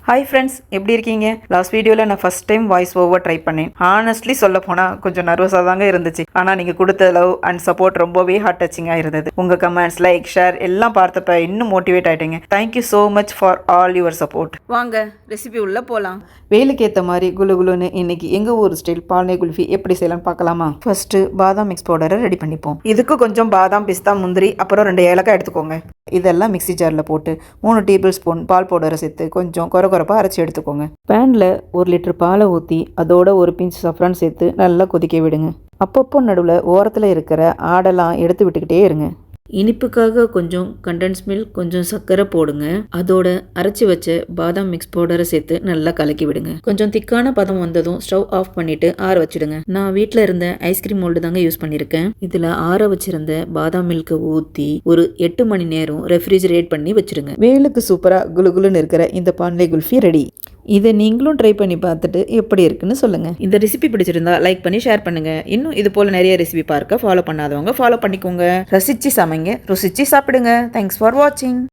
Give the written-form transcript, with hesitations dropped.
Hi friends, எப்படி இருக்கீங்க? Last வீடியோவில் நான் first time voice over try பண்ணேன். ஹானஸ்ட்லி சொல்ல போனால் கொஞ்சம் நர்வஸாக தாங்க இருந்துச்சு. ஆனால் நீங்கள் கொடுத்த லவ் அண்ட் சப்போர்ட் ரொம்பவே ஹார்ட் டச்சிங்காக இருந்தது. உங்கள் கமெண்ட்ஸ், லைக், ஷேர் எல்லாம் பார்த்தப்ப இன்னும் மோட்டிவேட் ஆகிட்டீங்க. Thank you so much for all your support. வாங்க ரெசிபி உள்ளே போகலாம். வேலுக்கு ஏற்ற மாதிரி குலுன்னு இன்னைக்கு எங்கள் ஊர் ஸ்டைல் பால்னை குல்ஃபி எப்படி செய்யலாம்னு பார்க்கலாமா? ஃபர்ஸ்ட்டு பாதாம் மிக்ஸ் பவுடரை ரெடி பண்ணிப்போம். இதுக்கு கொஞ்சம் பாதாம், பிஸ்தா, முந்திரி, அப்புறம் 2 ஏலக்காய் எடுத்துக்கோங்க. இதெல்லாம் மிக்ஸி ஜாரில் போட்டு 3 டேபிள் ஸ்பூன் பால் பவுடரை சேர்த்து கொஞ்சம் கொரப்பாக அரைச்சி எடுத்துக்கோங்க. பேனில் 1 லிட்டர் பாலை ஊற்றி அதோட ஒரு பிஞ்ச் சஃப்ரான் சேர்த்து நல்லா கொதிக்க விடுங்க. அப்பப்போ நடுவில் ஓரத்தில் இருக்கிற ஆடெல்லாம் எடுத்து விட்டுக்கிட்டே இருங்க. இனிப்புக்காக கொஞ்சம் கண்டென்ஸ் மில்க், கொஞ்சம் சர்க்கரை போடுங்க. அதோட அரைச்சி வச்ச பாதாம் மிக்ஸ் பவுடரை சேர்த்து நல்லா கலக்கி விடுங்க. கொஞ்சம் திக்கான பதம் வந்ததும் ஸ்டவ் ஆஃப் பண்ணிட்டு ஆற வச்சிடுங்க. நான் வீட்டில் இருந்த ஐஸ்கிரீம் மோல்டு தாங்க யூஸ் பண்ணியிருக்கேன். இதில் ஆற வச்சிருந்த பாதாம் மில்கை ஊற்றி ஒரு 8 மணி நேரம் ரெஃப்ரிஜரேட் பண்ணி வச்சிடுங்க. வேலுக்கு சூப்பராக குலுன்னு இருக்கிற இந்த பான்லே குல்ஃபி ரெடி. இதை நீங்களும் ட்ரை பண்ணி பார்த்துட்டு எப்படி இருக்குன்னு சொல்லுங்கள். இந்த ரெசிபி பிடிச்சிருந்தா லைக் பண்ணி ஷேர் பண்ணுங்கள். இன்னும் இது போல் நிறைய ரெசிபி பார்க்க ஃபாலோ பண்ணாதவங்க ஃபாலோ பண்ணிக்கோங்க. ரசித்து சமைங்க, ருசிச்சு சாப்பிடுங்க. தேங்க்ஸ் ஃபார் வாட்சிங்.